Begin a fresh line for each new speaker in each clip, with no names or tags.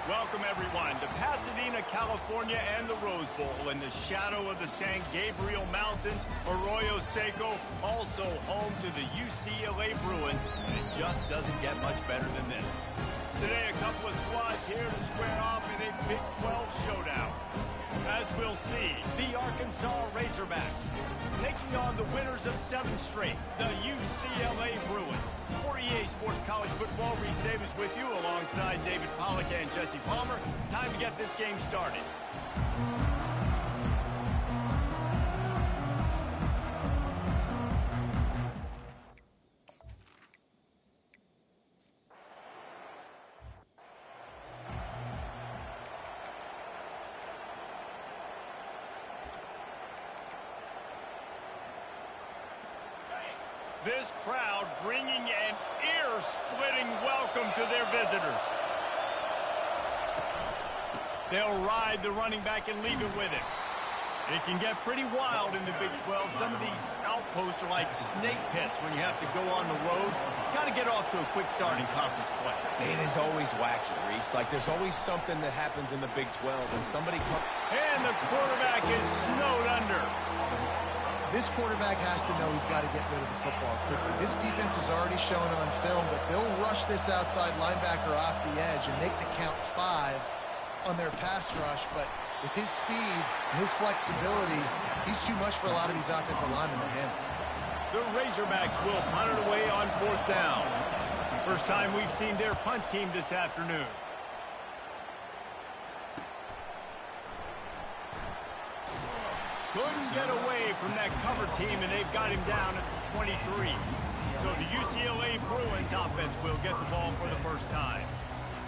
Welcome, everyone, to Pasadena, California and the Rose Bowl in the shadow of the San Gabriel Mountains. Arroyo Seco, also home to the UCLA Bruins, and it just doesn't get much better than this. Today, a couple of squads here to square off in a Big 12 showdown. As we'll see, the Arkansas Razorbacks taking on the winners of 7 straight, the UCLA Bruins. For EA Sports College Football, Reese Davis with you alongside David Pollack and Jesse Palmer. Time to get this game started. This crowd bringing an ear-splitting welcome to their visitors. They'll ride the running back and leave it with him. It can get pretty wild in the Big 12. Some of these outposts are like snake pits when you have to go on the road. Got to get off to a quick start in conference play.
It is always wacky, Reese. Like there's always something that happens in the Big 12 when somebody comes.
And the quarterback is snowed under.
This quarterback has to know he's got to get rid of the football quickly. This defense has already shown on film that they'll rush this outside linebacker off the edge and make the count 5 on their pass rush. But with his speed and his flexibility, he's too much for a lot of these offensive linemen to handle.
The Razorbacks will punt it away on 4th down. First time we've seen their punt team this afternoon. Couldn't get away from that cover team, and they've got him down at the 23. So the UCLA Bruins offense will get the ball for the first time.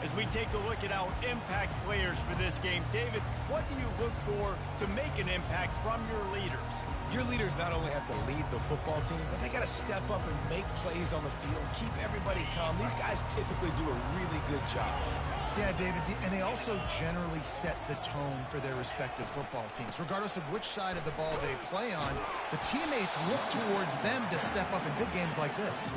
As we take a look at our impact players for this game, David, what do you look for to make an impact from your leaders?
Your leaders not only have to lead the football team, but they got to step up and make plays on the field, keep everybody calm. These guys typically do a really good job.
Yeah, David, and they also generally set the tone for their respective football teams. Regardless of which side of the ball they play on, the teammates look towards them to step up in big games like this.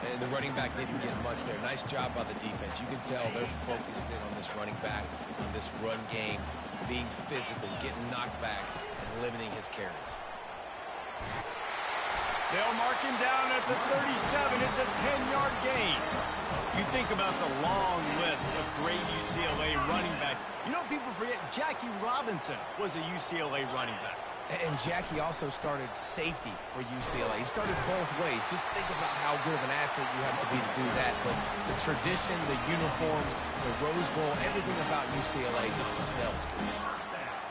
And the running back didn't get much there. Nice job by the defense. You can tell they're focused in on this running back, on this run game, being physical, getting knockbacks, and limiting his carries.
They'll mark him down at the 37. It's a 10-yard gain. You think about the long list of great UCLA running backs. You know, people forget Jackie Robinson was a UCLA running back.
And Jackie also started safety for UCLA. He started both ways. Just think about how good of an athlete you have to be to do that. But the tradition, the uniforms, the Rose Bowl, everything about UCLA just smells good.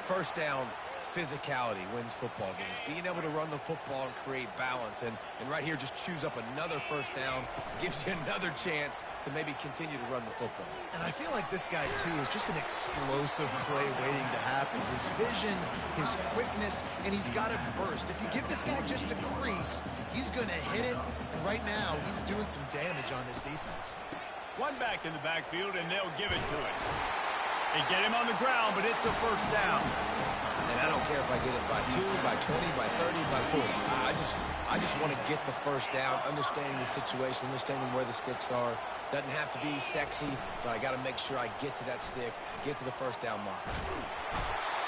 First down, physicality wins football games. Being able to run the football and create balance. And right here, just choose up another first down. Gives you another chance to maybe continue to run the football.
And I feel like this guy, too, is just an explosive play waiting to happen. His vision, his quickness, and he's got to burst. If you give this guy just a crease, he's going to hit it. And right now, he's doing some damage on this defense.
One back in the backfield, and they'll give it to him. They get him on the ground, but it's a first down.
And I don't care if I get it by 2, by 20, by 30, by 40. I just want to get the first down, understanding the situation, understanding where the sticks are. Doesn't have to be sexy, but I got to make sure I get to that stick, get to the first down mark.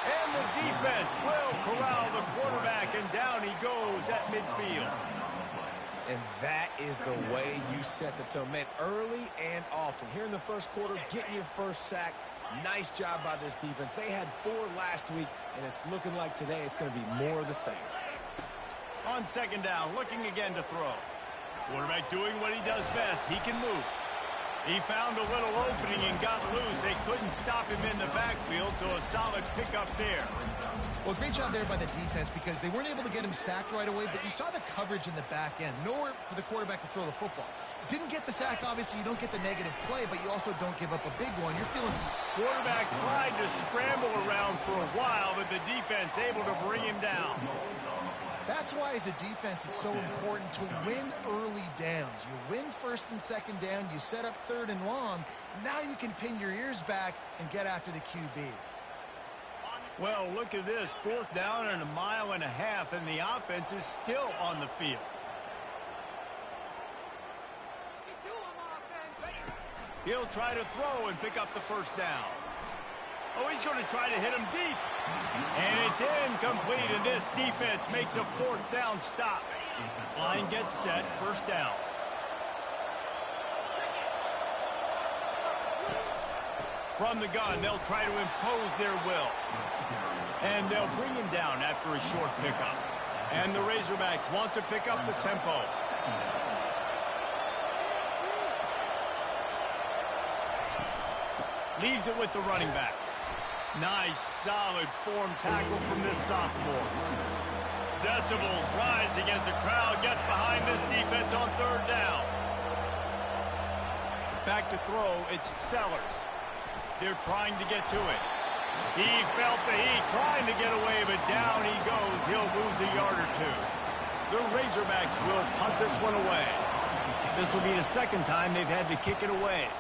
And the defense will corral the quarterback, and down he goes at midfield.
And that is the way you set the tone. Man, early and often. Here in the first quarter, getting your first sack. Nice job by this defense. They had 4 last week, and it's looking like today it's going to be more of the same.
On second down, looking again to throw. Quarterback doing what he does best. He can move. He found a little opening and got loose. They couldn't stop him in the backfield, so a solid pickup there.
Well, great job there by the defense because they weren't able to get him sacked right away, but you saw the coverage in the back end. Nowhere for the quarterback to throw the football. Didn't get the sack, obviously. You don't get the negative play, but you also don't give up a big one. You're feeling...
Quarterback tried to scramble around for a while, but the defense able to bring him down.
That's why, as a defense, it's so important to win early downs. You win first and second down, you set up third and long. Now you can pin your ears back and get after the QB.
Well, look at this. 4th down and 1.5 miles, and the offense is still on the field. He'll try to throw and pick up the first down. Oh, he's going to try to hit him deep. And it's incomplete, and this defense makes a fourth down stop. Line gets set, first down. From the gun, they'll try to impose their will. And they'll bring him down after a short pickup. And the Razorbacks want to pick up the tempo. Leaves it with the running back. Nice, solid form tackle from this sophomore. Decibels rising as the crowd gets behind this defense on third down. Back to throw, it's Sellers. They're trying to get to it. He felt the heat, trying to get away, but down he goes. He'll lose a yard or two. The Razorbacks will punt this one away. This will be the second time they've had to kick it away.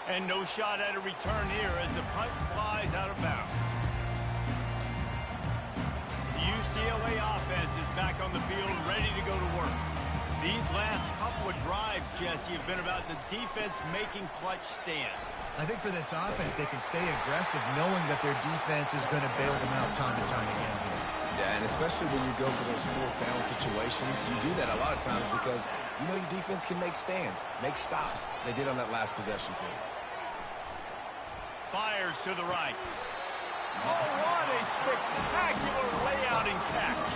And no shot at a return here as the punt flies out of bounds. The UCLA offense is back on the field, ready to go to work. These last couple of drives, Jesse, have been about the defense making clutch stands.
I think for this offense, they can stay aggressive knowing that their defense is going to bail them out time and time again.
Yeah, and especially when you go for those fourth down situations, you do that a lot of times because you know your defense can make stands, make stops. They did on that last possession for you.
Fires to the right. Oh, what a spectacular layout and catch.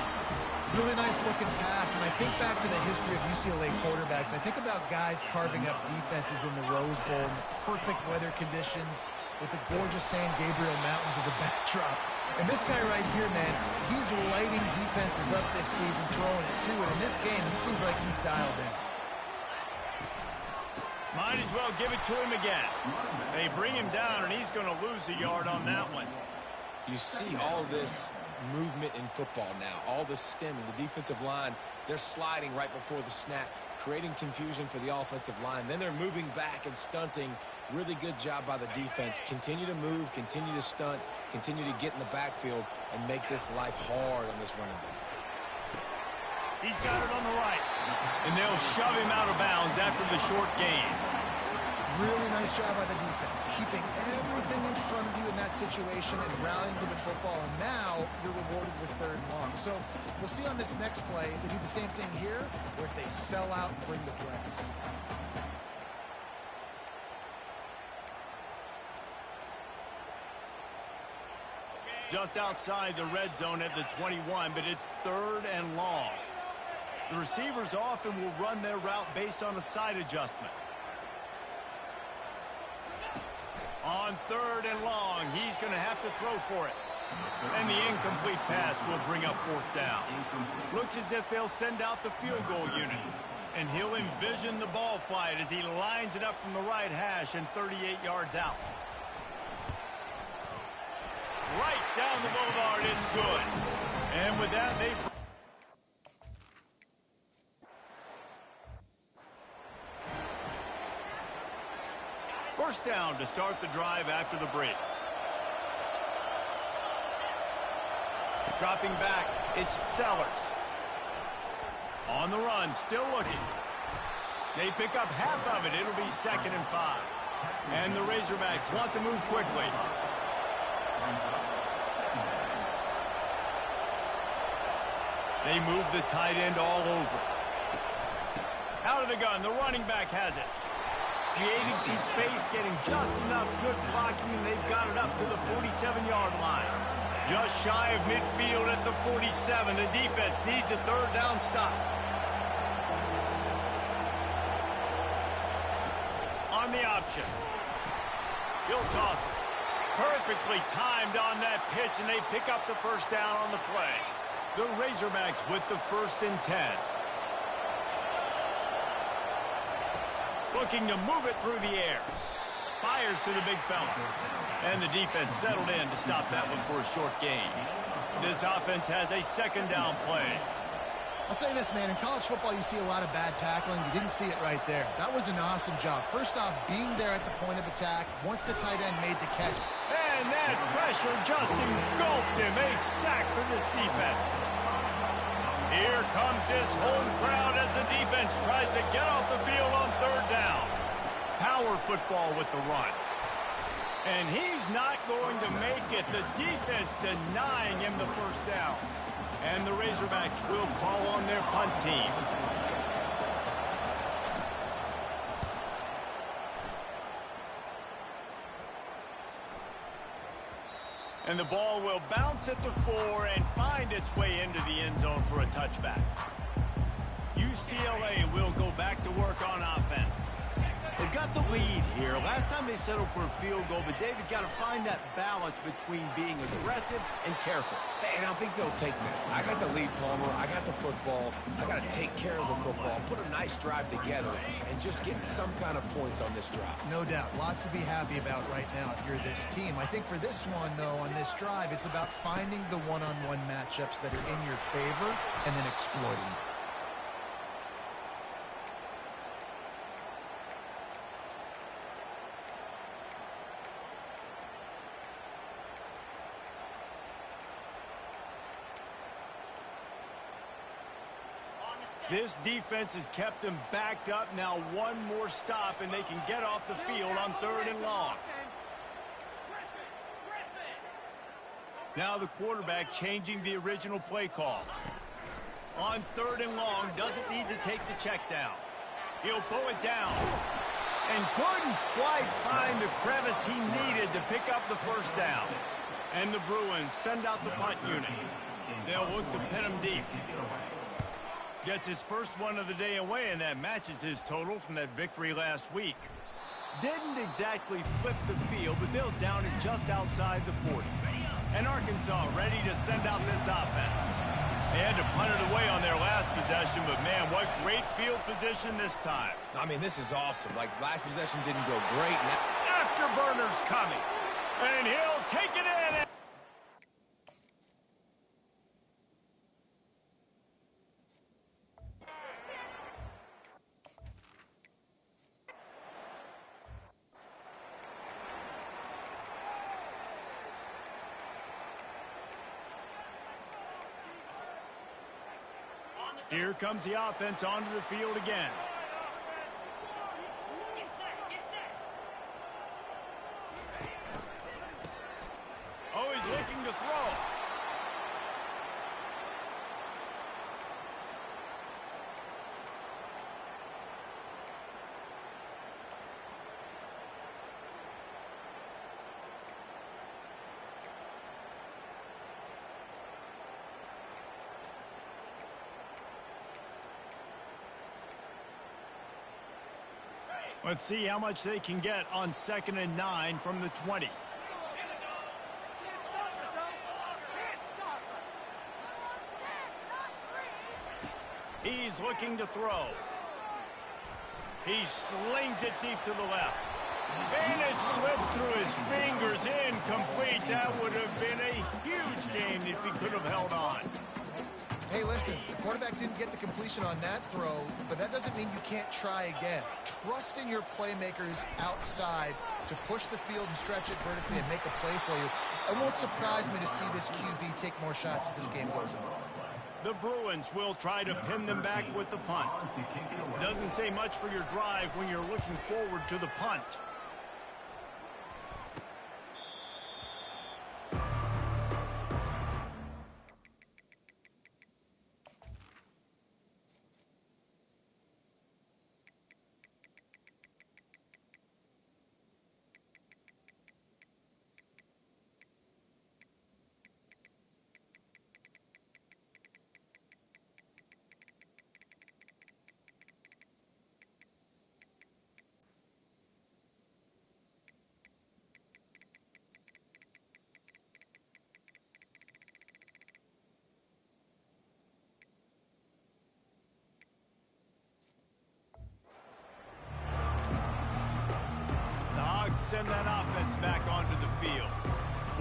Really nice looking pass. When I think back to the history of UCLA quarterbacks, I think about guys carving up defenses in the Rose Bowl in the perfect weather conditions with the gorgeous San Gabriel Mountains as a backdrop. And this guy right here, man, he's lighting defenses up this season, throwing it too. And in this game, he seems like he's dialed in.
Might as well give it to him again. They bring him down, and he's going to lose a yard on that one.
You see all this movement in football now, all the stemming, the defensive line, they're sliding right before the snap, creating confusion for the offensive line. Then they're moving back and stunting. Really good job by the defense. Continue to move, continue to stunt, continue to get in the backfield and make this life hard on this running back.
He's got it on the right. And they'll shove him out of bounds after the short gain.
Really nice job by the defense, keeping everything in front of you in that situation and rallying to the football. And now you're rewarded with third and long. So we'll see on this next play, they do the same thing here, or if they sell out and bring the blitz.
Just outside the red zone at the 21, but it's third and long. The receivers often will run their route based on a side adjustment. On third and long, he's going to have to throw for it. And the incomplete pass will bring up fourth down. Looks as if they'll send out the field goal unit. And he'll envision the ball flight as he lines it up from the right hash and 38 yards out. Right down the boulevard, it's good. And with that, they... First down to start the drive after the break. Dropping back, it's Sellers. On the run, still looking. They pick up half of it. It'll be 2nd and 5. And the Razorbacks want to move quickly. They move the tight end all over. Out of the gun, the running back has it. Creating some space, getting just enough good blocking, and they've got it up to the 47-yard line. Just shy of midfield at the 47. The defense needs a third down stop. On the option. He'll toss it. Perfectly timed on that pitch, and they pick up the first down on the play. The Razorbacks with the 1st and 10. Looking to move it through the air. Fires to the big fella. And the defense settled in to stop that one for a short gain. This offense has a 2nd down play.
I'll say this, man. In college football, you see a lot of bad tackling. You didn't see it right there. That was an awesome job. First off, being there at the point of attack once the tight end made the catch.
And that pressure just engulfed him. A sack for this defense. Here comes this home crowd as the defense tries to get off the field on third down. power football with the run. And he's not going to make it. The defense denying him the first down. And the Razorbacks will call on their punt team. And the ball will bounce at the 4 and find its way into the end zone for a touchback. UCLA will go back to work on offense. They've got the lead here. Last time they settled for a field goal, but David got to find that balance between being aggressive and careful.
And I think they'll take that. I got the lead, Palmer. I got the football. I got to take care of the football, put a nice drive together, and just get some kind of points on this drive.
No doubt. Lots to be happy about right now if you're this team. I think for this one, though, on this drive, it's about finding the one-on-one matchups that are in your favor and then exploiting them.
This defense has kept them backed up. Now one more stop, and they can get off the field on 3rd and long. Now the quarterback changing the original play call. On 3rd and long, doesn't need to take the check down. He'll pull it down. And couldn't quite find the crevice he needed to pick up the first down. And the Bruins send out the punt unit. They'll look to pin him deep. Gets his first one of the day away, and that matches his total from that victory last week. Didn't exactly flip the field, but they'll down it just outside the 40. And Arkansas ready to send out this offense. They had to punt it away on their last possession, but man, what great field position this time.
I mean, this is awesome. Like, last possession didn't go great. Now
Afterburner's coming, and he'll take it in. Here comes the offense onto the field again. Oh, he's looking to throw. Let's see how much they can get on 2nd and 9 from the 20. He's looking to throw. He slings it deep to the left. And it slips through his fingers, incomplete. That would have been a huge gain if he could have held on.
Hey, listen, the quarterback didn't get the completion on that throw, but that doesn't mean you can't try again. Trusting your playmakers outside to push the field and stretch it vertically and make a play for you. It won't surprise me to see this QB take more shots as this game goes on.
The Bruins will try to pin them back with the punt. Doesn't say much for your drive when you're looking forward to the punt. Send that offense back onto the field.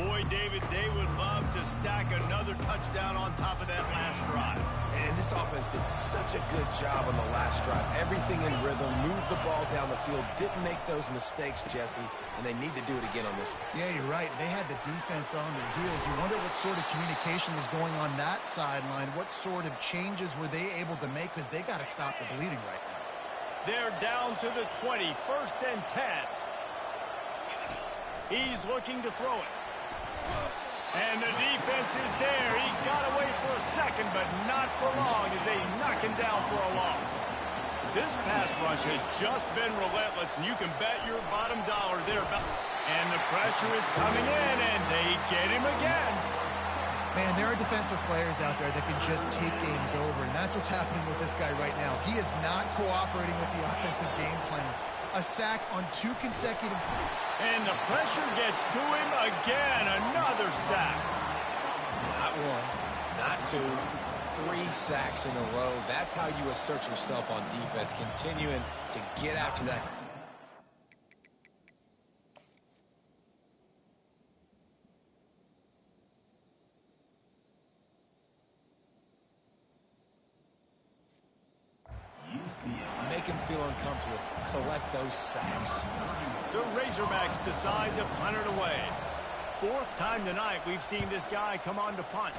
Boy, David, they would love to stack another touchdown on top of that last drive.
And this offense did such a good job on the last drive. Everything in rhythm, moved the ball down the field, didn't make those mistakes, Jesse, and they need to do it again on this one.
Yeah, you're right. They had the defense on their heels. You wonder what sort of communication was going on that sideline. What sort of changes were they able to make, because they got to stop the bleeding right now.
They're down to the 20, 1st and 10. He's looking to throw it. And the defense is there. He got away for a second, but not for long as they knock him down for a loss. This pass rush has just been relentless, and you can bet your bottom dollar there. And the pressure is coming in, and they get him again.
Man, there are defensive players out there that can just take games over, and that's what's happening with this guy right now. He is not cooperating with the offensive game plan. A sack on 2 consecutive.
And the pressure gets to him again. Another sack.
Not 1, not 2, 3 sacks in a row. That's how you assert yourself on defense, continuing to get after that. Make him feel uncomfortable. Collect those sacks.
The Razorbacks decide to punt it away. 4th time tonight we've seen this guy come on to punt.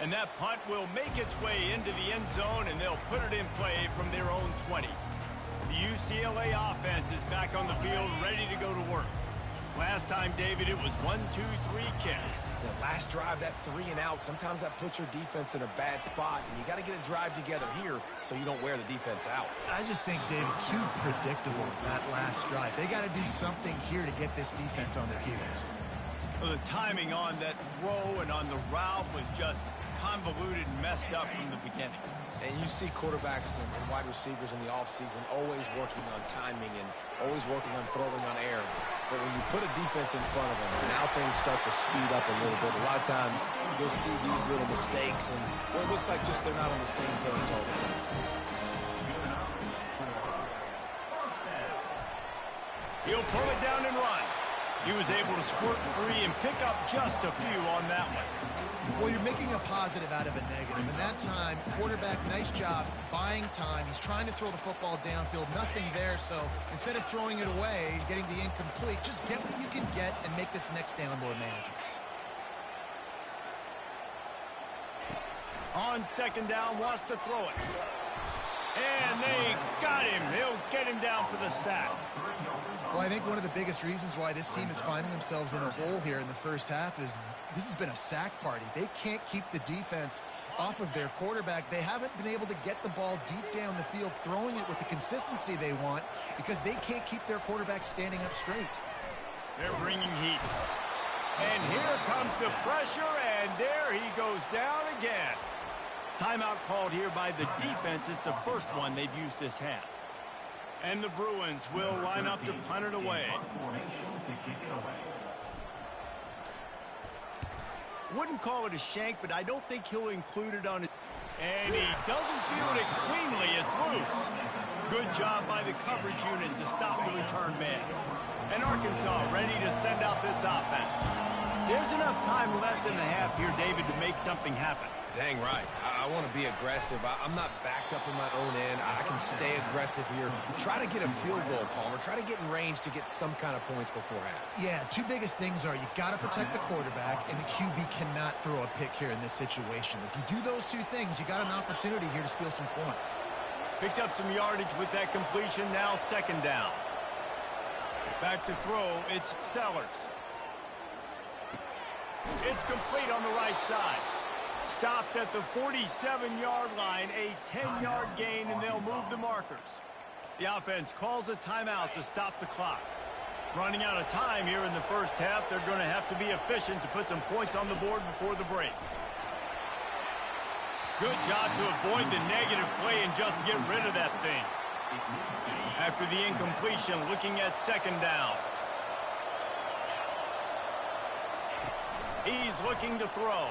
And that punt will make its way into the end zone, and they'll put it in play from their own 20. The UCLA offense is back on the field, ready to go to work. Last time, David, it was 1-2-3 kick.
The last drive, that 3 and out, sometimes that puts your defense in a bad spot, and you got to get a drive together here so you don't wear the defense out.
I just think, David, too predictable that last drive. They got to do something here to get this defense on their heels.
Well, the timing on that throw and on the route was just convoluted and messed up from the beginning.
And you see quarterbacks and wide receivers in the offseason always working on timing and always working on throwing on air. But when you put a defense in front of them, now things start to speed up a little bit. A lot of times you'll see these little mistakes, and well, it looks like just they're not on the same page all the time.
He'll pull it down and run. He was able to squirt free and pick up just a few on that one.
Well, you're making a positive out of a negative. And that time, quarterback, nice job, buying time. He's trying to throw the football downfield. Nothing there, so instead of throwing it away, getting the incomplete, just get what you can get and make this next down more manageable.
On 2nd down, wants to throw it. And they got him. He'll get him down for the sack.
Well, I think one of the biggest reasons why this team is finding themselves in a hole here in the first half is this has been a sack party. They can't keep the defense off of their quarterback. They haven't been able to get the ball deep down the field, throwing it with the consistency they want because they can't keep their quarterback standing up straight.
They're bringing heat. And here comes the pressure, and there he goes down again. Timeout called here by the defense. It's the first one they've used this half. And the Bruins will line up to punt it away. Wouldn't call it a shank, but I don't think he'll include it on it. And he doesn't field it cleanly. It's loose. Good job by the coverage unit to stop the return man. And Arkansas ready to send out this offense. There's enough time left in the half here, David, to make something happen.
Dang right. I want to be aggressive. I'm not backed up in my own end. I can stay aggressive here. Try to get a field goal, Palmer. Try to get in range to get some kind of points before half.
Yeah, 2 biggest things are you got to protect the quarterback, and the QB cannot throw a pick here in this situation. If you do those 2 things, you got an opportunity here to steal some points.
Picked up some yardage with that completion. Now 2nd down. Back to throw. It's Sellers. It's complete on the right side. Stopped at the 47-yard line, a 10-yard gain, and they'll move the markers. The offense calls a timeout to stop the clock. Running out of time here in the first half, they're going to have to be efficient to put some points on the board before the break. Good job to avoid the negative play and just get rid of that thing. After the incompletion, looking at 2nd down. He's looking to throw.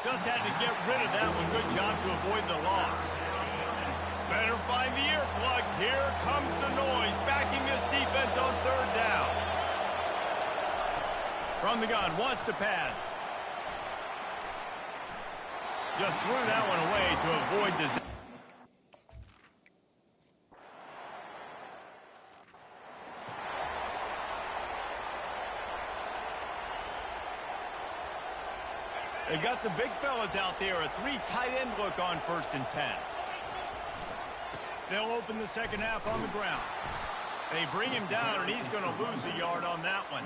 Just had to get rid of that one. Good job to avoid the loss. Better find the earplugs. Here comes the noise, backing this defense on 3rd down. From the gun, wants to pass. Just threw that one away to avoid the... They've got the big fellas out there. A 3 tight end look on 1st and 10. They'll open the second half on the ground. They bring him down, and he's going to lose a yard on that one.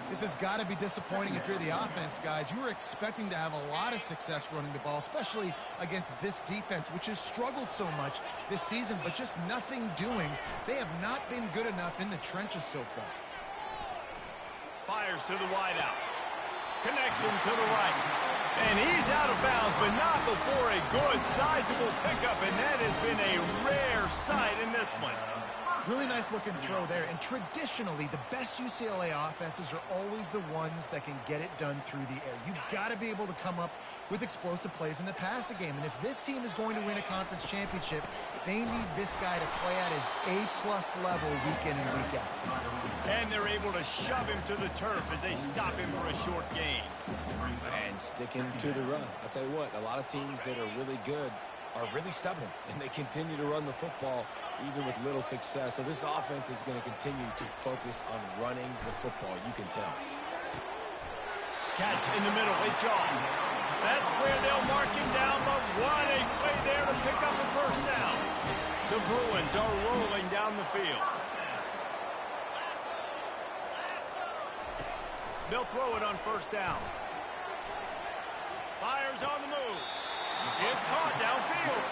This has got to be disappointing if you're the offense, guys. You were expecting to have a lot of success running the ball, especially against this defense, which has struggled so much this season, but just nothing doing. They have not been good enough in the trenches so far.
Fires to the wideout. Connection to the right. And he's out of bounds, but not before a good, sizable pickup, and that has been a rare sight in this one.
Really nice looking throw there, and traditionally the best UCLA offenses are always the ones that can get it done through the air. You've got to be able to come up with explosive plays in the passing game, and if this team is going to win a conference championship, they need this guy to play at his A+ level week in and week out.
And they're able to shove him to the turf as they stop him for a short gain.
And sticking to the run. I'll tell you what, a lot of teams that are really good are really stubborn, and they continue to run the football even with little success. So this offense is going to continue to focus on running the football. You can tell.
Catch in the middle. It's on. That's where they'll mark him down, but what a play there to pick up a first down. The Bruins are rolling down the field. They'll throw it on first down. Fires on the move. It's caught downfield.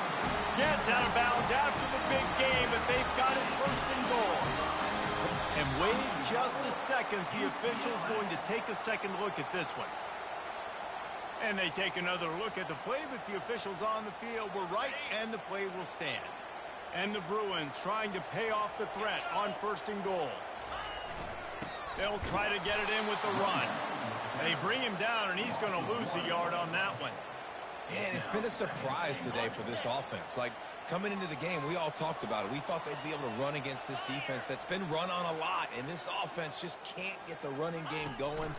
Gets out of bounds after the big game, but they've got it first and goal. And wait just a second. The official's going to take a second look at this one. And they take another look at the play, but the officials on the field were right, and the play will stand. And the Bruins trying to pay off the threat on first and goal. They'll try to get it in with the run. They bring him down, and he's going to lose a yard on that one.
And it's been a surprise today for this offense. Like, coming into the game, we all talked about it. We thought they'd be able to run against this defense that's been run on a lot, and this offense just can't get the running game going.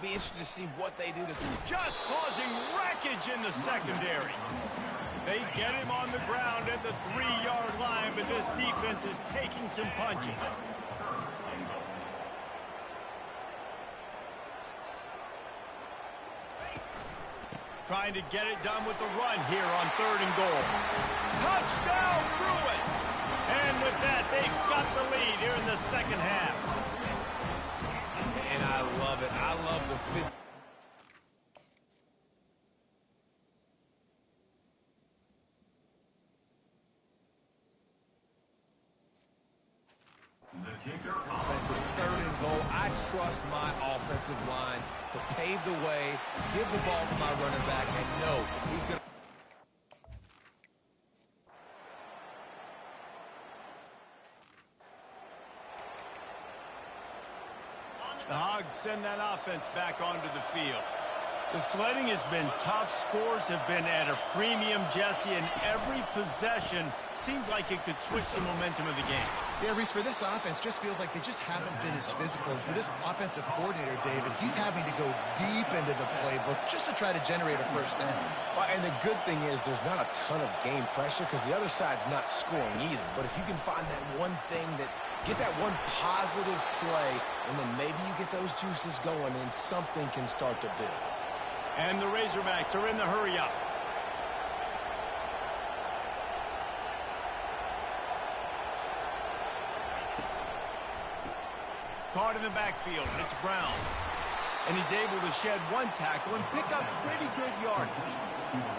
Be interested to see what they do to
just causing wreckage in the secondary. They get him on the ground at the 3-yard line, but this defense is taking some punches. Trying to get it done with the run here on third and goal. Touchdown, Bruins! And with that, they've got the lead here in the second half.
And I love it. I love the physical. Offensive third and goal. I trust my offensive line to pave the way, give the ball to my running back, and know he's going to.
The Hogs send that offense back onto the field. The sledding has been tough. Scores have been at a premium, Jesse, and every possession seems like it could switch the momentum of the game.
Yeah, Reese, for this offense, just feels like they just haven't been as physical. For this offensive coordinator, David, he's having to go deep into the playbook just to try to generate a first down.
Well, and the good thing is there's not a ton of game pressure because the other side's not scoring either. But if you can find that one thing that get that one positive play, and then maybe you get those juices going, and something can start to build.
And the Razorbacks are in the hurry-up. Caught in the backfield, and it's Brown. And he's able to shed one tackle and pick up pretty good yardage.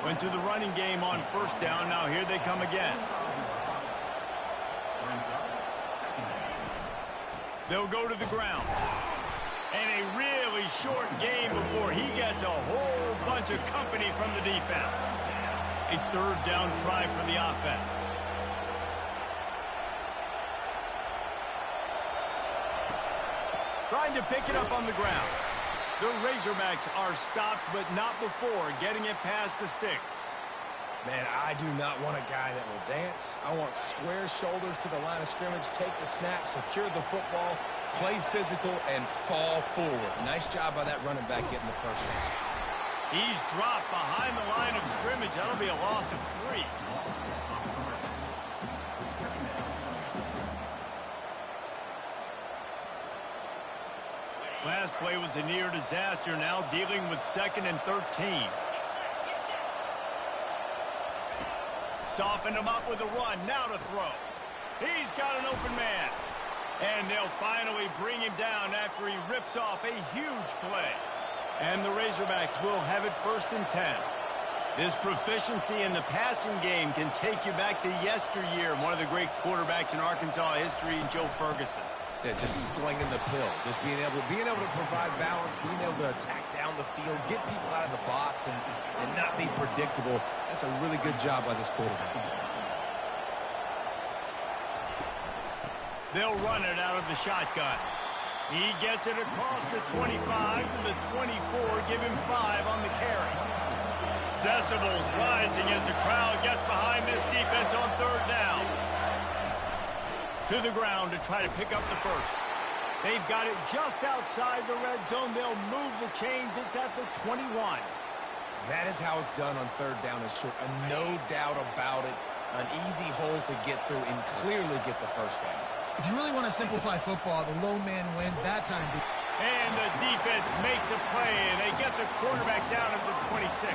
Went to the running game on first down. Now here they come again. They'll go to the ground. And a really short game before he gets a whole bunch of company from the defense. A third down try for the offense. Trying to pick it up on the ground. The Razorbacks are stopped, but not before getting it past the sticks.
Man, I do not want a guy that will dance. I want square shoulders to the line of scrimmage, take the snap, secure the football, play physical, and fall forward. Nice job by that running back getting the first down.
He's dropped behind the line of scrimmage. That'll be a loss of 3. Last play was a near disaster. Now dealing with 2nd and 13. Soften him up with a run. Now to throw. He's got an open man. And they'll finally bring him down after he rips off a huge play. And the Razorbacks will have it 1st and 10. This proficiency in the passing game can take you back to yesteryear. One of the great quarterbacks in Arkansas history, Joe Ferguson.
Yeah, just slinging the pill, just being able to provide balance, being able to attack down the field, get people out of the box, and not be predictable. That's a really good job by this quarterback.
They'll run it out of the shotgun. He gets it across the 25 to the 24. Give him 5 on the carry. Decibels rising as the crowd gets behind this defense on 3rd down. To the ground to try to pick up the first. They've got it just outside the red zone. They'll move the chains. It's at the 21.
That is how it's done on 3rd down and short. No doubt about it. An easy hole to get through and clearly get the first down.
If you really want to simplify football, the lone man wins that time.
And the defense makes a play, and they get the quarterback down at the 26.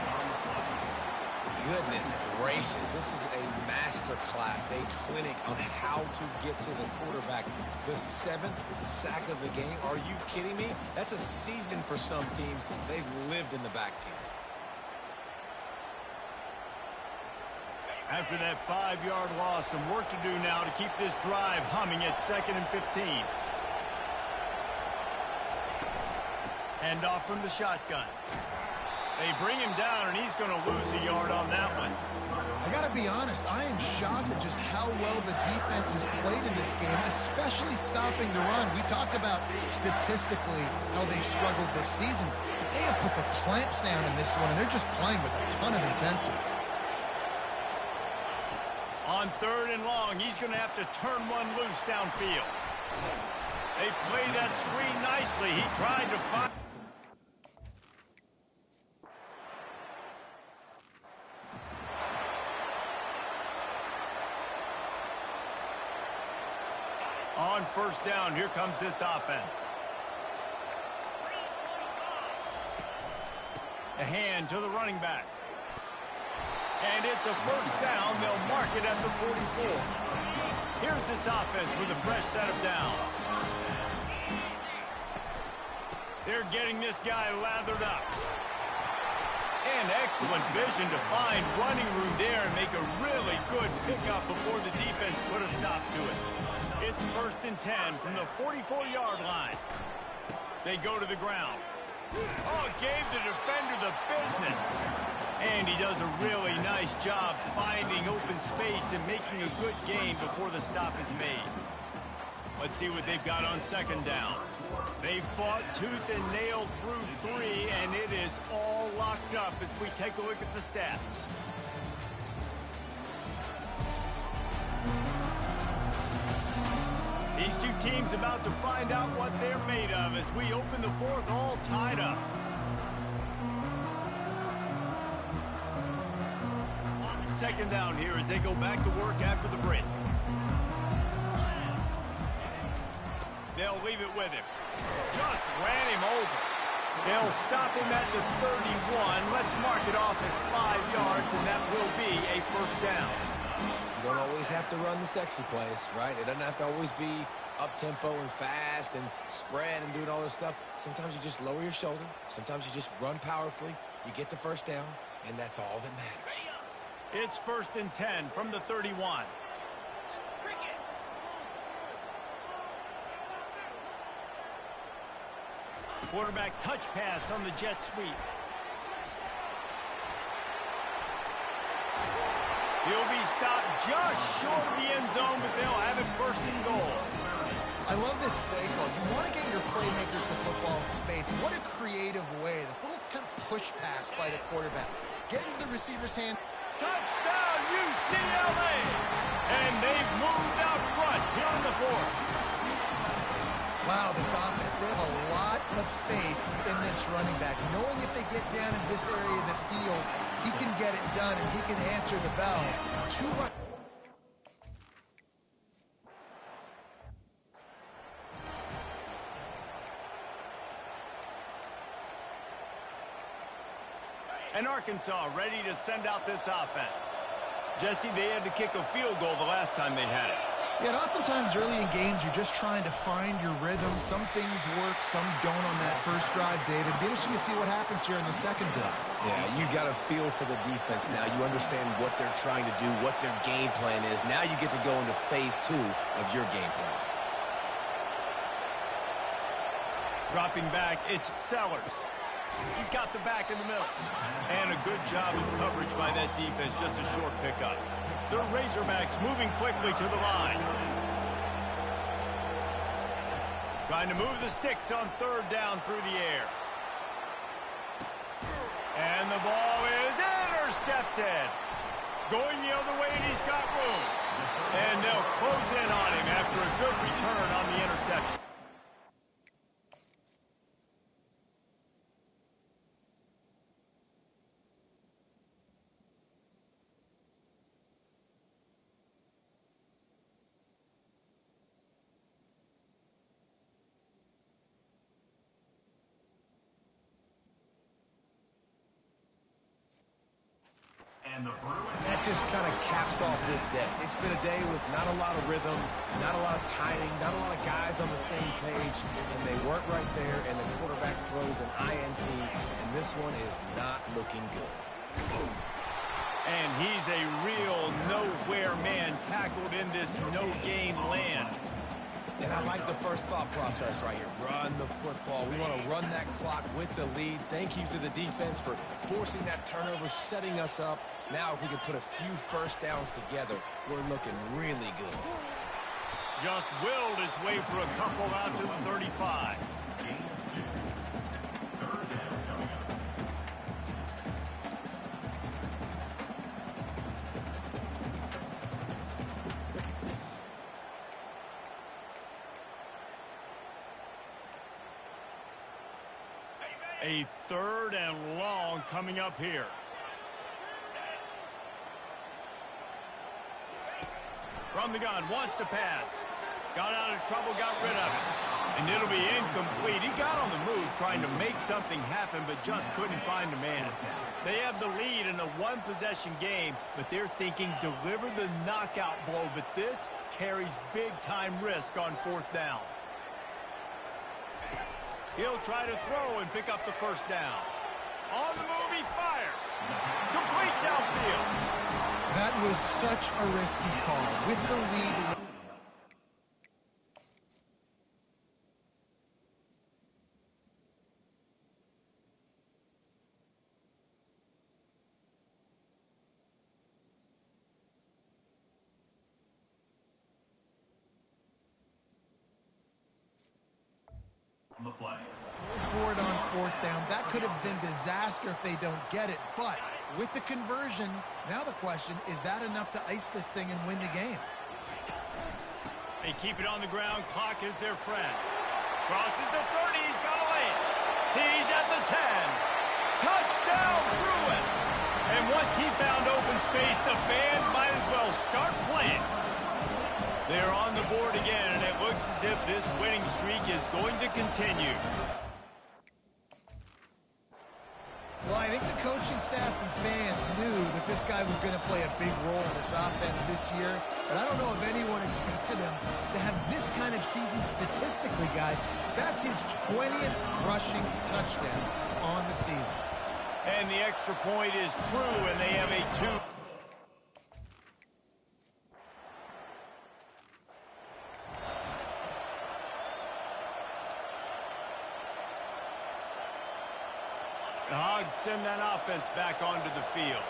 Goodness gracious, this is a master class, a clinic on how to get to the quarterback. The 7th sack of the game. Are you kidding me? That's a season for some teams. They've lived in the backfield.
After that 5-yard loss, some work to do now to keep this drive humming at 2nd and 15. Hand off from the shotgun. They bring him down, and he's going to lose a yard on that one.
I got to be honest, I am shocked at just how well the defense has played in this game, especially stopping the run. We talked about statistically how they've struggled this season, but they have put the clamps down in this one, and they're just playing with a ton of intensity.
On 3rd and long, he's going to have to turn one loose downfield. They play that screen nicely. He tried to find... On 1st down, here comes this offense. A hand to the running back. And it's a 1st down. They'll mark it at the 44. Here's this offense with a fresh set of downs. They're getting this guy lathered up. And excellent vision to find running room there and make a really good pickup before the defense put a stop to it. It's 1st and 10 from the 44-yard line. They go to the ground. Oh, gave the defender the business. And he does a really nice job finding open space and making a good gain before the stop is made. Let's see what they've got on 2nd down. They fought tooth and nail through 3, and it is all locked up as we take a look at the stats. These two teams about to find out what they're made of as we open the 4th all tied up. Second down here as they go back to work after the break. They'll leave it with him. Just ran him over. They'll stop him at the 31. Let's mark it off at 5 yards, and that will be a 1st down.
You don't always have to run the sexy plays, right? It doesn't have to always be up-tempo and fast and spread and doing all this stuff. Sometimes you just lower your shoulder. Sometimes you just run powerfully. You get the 1st down, and that's all that matters.
It's 1st and 10 from the 31. Quarterback touch pass on the jet sweep. He'll be stopped just short of the end zone, but they'll have it 1st and goal.
I love this play call. You want to get your playmakers the football in space. What a creative way. This little kind of push pass by the quarterback. Get into the receiver's hand.
Touchdown, UCLA! And they've moved out front here in the 4th.
Wow, this offense, they have a lot of faith in this running back, knowing if they get down in this area of the field, he can get it done and he can answer the bell. And Arkansas ready to send out this offense.
Jesse, they had to kick a field goal the last time they had it.
Yeah, and oftentimes early in games, you're just trying to find your rhythm. Some things work, some don't on that first drive, David. It'll be interesting to see what happens here in the second drive.
Yeah, you got a feel for the defense now. You understand what they're trying to do, what their game plan is. Now you get to go into phase 2 of your game plan.
Dropping back, it's Sellers. He's got the back in the middle. And a good job of coverage by that defense, just a short pickup. The Razorbacks moving quickly to the line. Trying to move the sticks on third down through the air. And the ball is intercepted. Going the other way, and he's got room. And they'll close in on him after a good return on the interception.
That just kind of caps off this day. It's been a day with not a lot of rhythm, not a lot of timing, not a lot of guys on the same page, and they weren't right there, and the quarterback throws an INT, and this one is not looking good.
And he's a real nowhere man tackled in this no-game land.
And I like the first thought process right here. Run the football. We want to run that clock with the lead. Thank you to the defense for forcing that turnover, setting us up. Now if we can put a few first downs together, we're looking really good.
Just willed his way for a couple out to the 35. A third and long coming up here. From the gun, wants to pass. Got out of trouble, got rid of it. And it'll be incomplete. He got on the move trying to make something happen, but just couldn't find a man. They have the lead in a one-possession game, but they're thinking deliver the knockout blow. But this carries big-time risk on fourth down. He'll try to throw and pick up the first down. On the move, he fires. Complete downfield.
That was such a risky call. With the lead.
On the play.
Forward on fourth down. That could have been disaster if they don't get it. But with the conversion, now the question, is that enough to ice this thing and win the game?
They keep it on the ground. Clock is their friend. Crosses the 30. He's got to land. He's at the 10. Touchdown, Bruins. And once he found open space, the band might as well start playing. They're on the board again, and it looks as if this winning streak is going to continue.
Well, I think the coaching staff and fans knew that this guy was going to play a big role in this offense this year, but I don't know if anyone expected him to have this kind of season statistically, guys. That's his 20th rushing touchdown on the season.
And the extra point is true, and they have a 2. The Hogs send that offense back onto the field.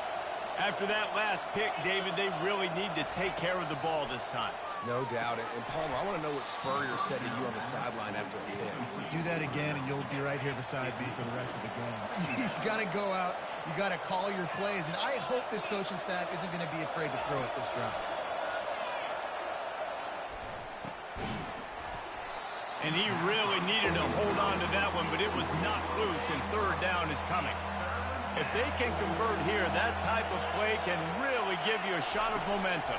After that last pick, David, they really need to take care of the ball this time.
No doubt. And Palmer, I want to know what Spurrier said to you on the sideline after the pick.
Do that again, and you'll be right here beside me for the rest of the game. You got to go out. You got to call your plays. And I hope this coaching staff isn't going to be afraid to throw it this drive.
And he really needed to hold on to that one, but it was not loose, and third down is coming. If they can convert here, that type of play can really give you a shot of momentum.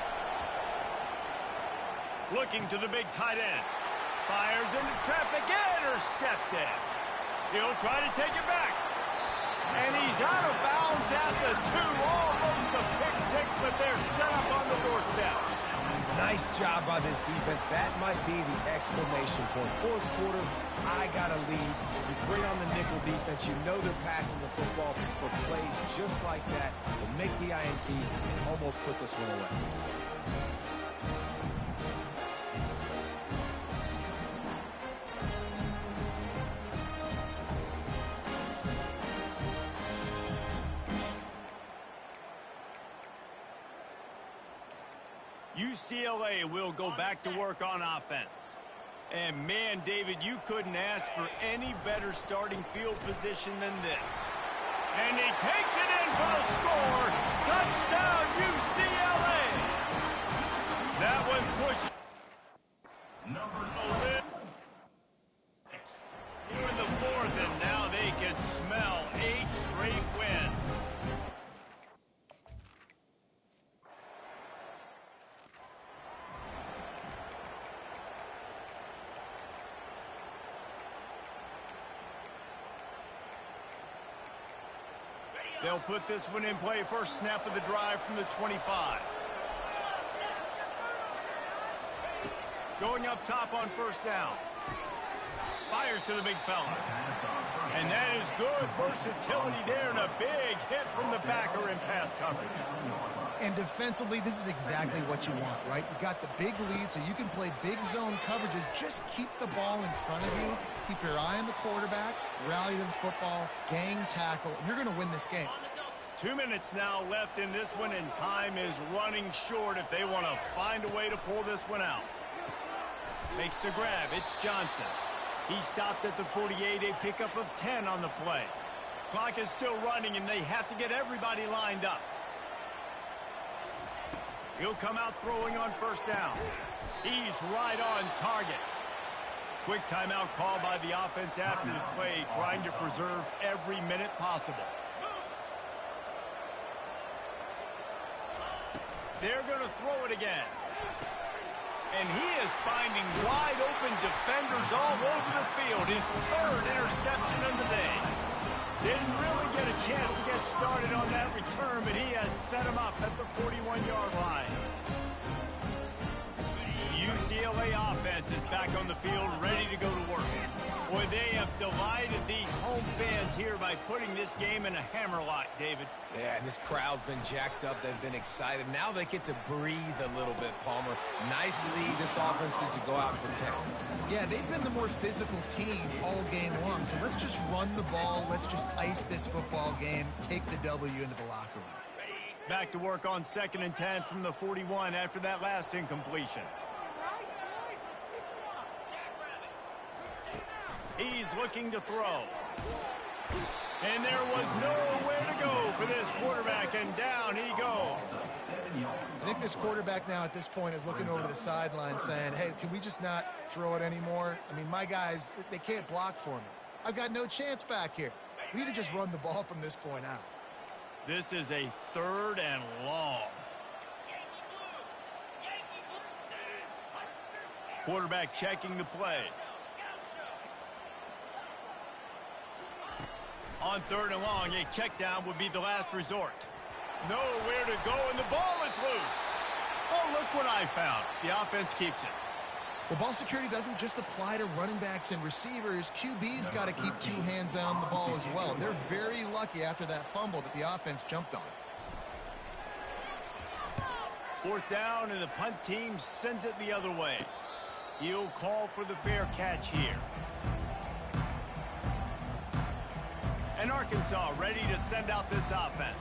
Looking to the big tight end. Fires into traffic, intercepted. He'll try to take it back. And he's out of bounds at the 2. Almost a pick six, but they're set up on the doorstep.
Nice job by this defense. That might be the exclamation point. Fourth quarter, I got a lead. You're great on the nickel defense. You know they're passing the football for plays just like that to make the INT and almost put this one away.
UCLA will go back to work on offense. And man, David, you couldn't ask for any better starting field position than this. And he takes it in for the score. Touchdown, UCLA. That one pushed. Here in the fourth, and now they can smell 8 straight wins. They'll put this one in play. First snap of the drive from the 25. Going up top on first down. Fires to the big fella. And that is good versatility there, and a big hit from the backer in pass coverage.
And defensively, this is exactly what you want, right? You got the big lead, so you can play big zone coverages. Just keep the ball in front of you. Keep your eye on the quarterback, rally to the football, gang tackle, and you're going to win this game.
2 minutes now left in this one, and time is running short if they want to find a way to pull this one out. Makes the grab. It's Johnson. He stopped at the 48, a pickup of 10 on the play. Clock is still running, and they have to get everybody lined up. He'll come out throwing on first down. He's right on target. Quick timeout call by the offense after the play, trying to preserve every minute possible. They're going to throw it again. And he is finding wide-open defenders all over the field. His third interception of the day. Didn't really get a chance to get started on that return, but he has set him up at the 41-yard line. The UCLA offense is back on the field, ready to go to work. Boy, they have delighted these home fans here by putting this game in a hammerlock, David.
Yeah, this crowd's been jacked up. They've been excited. Now they get to breathe a little bit, Palmer. Nice lead. This offense needs to go out and protect.
Yeah, they've been the more physical team all game long. So let's just run the ball. Let's just ice this football game. Take the W into the locker room.
Back to work on 2nd and 10 from the 41 after that last incompletion. He's looking to throw. And there was nowhere to go for this quarterback, and down he goes.
I think this quarterback now at this point is looking over to the sideline saying, hey, can we just not throw it anymore? I mean, my guys, they can't block for me. I've got no chance back here. We need to just run the ball from this point out.
This is a 3rd and long. Quarterback checking the play. On 3rd and long, a check down would be the last resort. Nowhere to go, and the ball is loose. Oh, look what I found. The offense keeps it.
Well, ball security doesn't just apply to running backs and receivers. QB's got to keep 2 hands on the ball as well. They're very lucky after that fumble that the offense jumped on.
4th down, and the punt team sends it the other way. He'll call for the fair catch here. And Arkansas ready to send out this offense.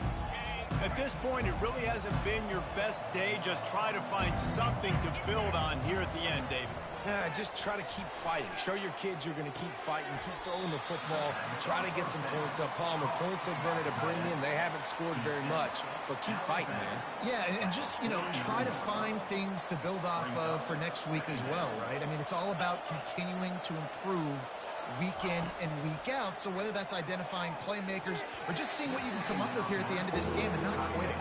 At this point, it really hasn't been your best day. Just try to find something to build on here at the end, David.
Yeah, just try to keep fighting. Show your kids you're going to keep fighting, keep throwing the football, try to get some points up. Palmer, points have been at a premium. They haven't scored very much, but keep fighting, man. Yeah,
and just, try to find things to build off of for next week as well, right? I mean, it's all about continuing to improve week in and week out. So whether that's identifying playmakers or just seeing what you can come up with here at the end of this game and not quitting.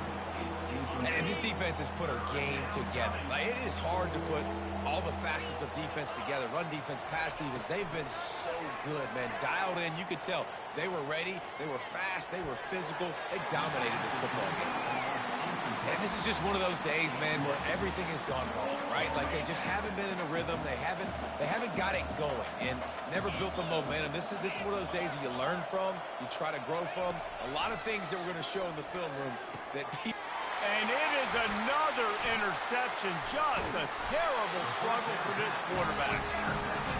And this defense has put our game together. Like, it is hard to put all the facets of defense together. Run defense, pass defense. They've been so good, man. Dialed in. You could tell they were ready. They were fast. They were physical. They dominated this football game. And this is just one of those days, man, where everything has gone wrong, right? Like they just haven't been in a rhythm. They haven't got it going and never built the momentum. This is one of those days that you learn from, you try to grow from. A lot of things that we're going to show in the film room that people.
And it is another interception. Just a terrible struggle for this quarterback.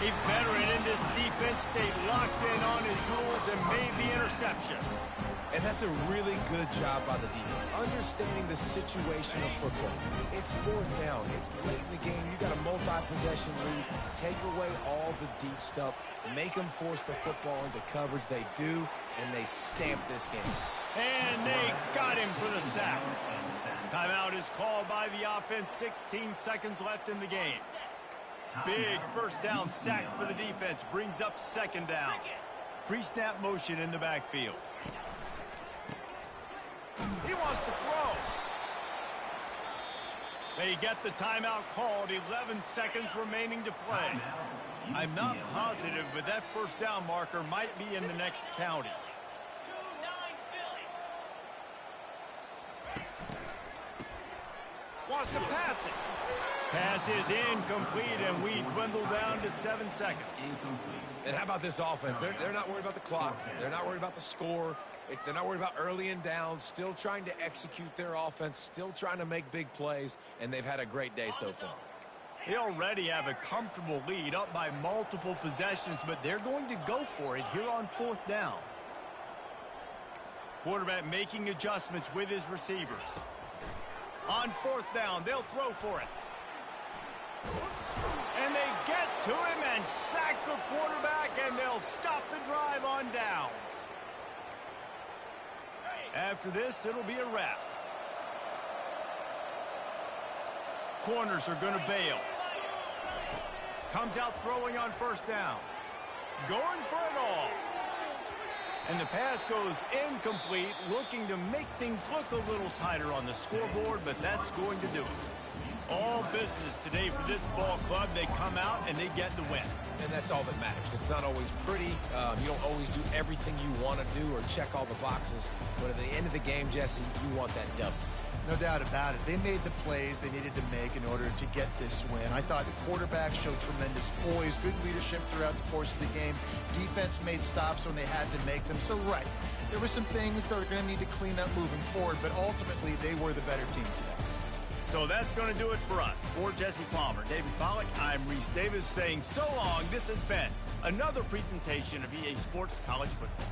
A veteran in this defense stayed locked in on his rules and made the interception.
And that's a really good job by the defense, understanding the situation of football. It's fourth down. It's late in the game. You got a multi-possession lead. Take away all the deep stuff. Make them force the football into coverage. They do, and they stamp this game.
And they got him for the sack. Timeout is called by the offense. 16 seconds left in the game. Big first down sack for the defense. Brings up second down. Pre-snap motion in the backfield. He wants to throw. They get the timeout called. 11 seconds remaining to play. I'm not positive, but that first down marker might be in the next county. Wants to pass it. Pass is incomplete, and we dwindle down to 7 seconds.
And how about this offense? They're not worried about the clock. They're not worried about the score. They're not worried about early and down. Still trying to execute their offense. Still trying to make big plays. And they've had a great day so far.
They already have a comfortable lead up by multiple possessions, but they're going to go for it here on fourth down. Quarterback making adjustments with his receivers. On fourth down, they'll throw for it. And they get to him and sack the quarterback, and they'll stop the drive on downs. After this, it'll be a wrap. Corners are going to bail. Comes out throwing on first down. Going for it all. And the pass goes incomplete, looking to make things look a little tighter on the scoreboard, but that's going to do it. All business today for this ball club. They come out and they get the win.
And that's all that matters. It's not always pretty. You don't always do everything you want to do or check all the boxes. But at the end of the game, Jesse, you want that W.
No doubt about it. They made the plays they needed to make in order to get this win. I thought the quarterback showed tremendous poise, good leadership throughout the course of the game. Defense made stops when they had to make them. So, right, there were some things that are going to need to clean up moving forward, but ultimately they were the better team today.
So that's going to do it for us. For Jesse Palmer, David Pollack, I'm Reese Davis saying so long. This has been another presentation of EA Sports College Football.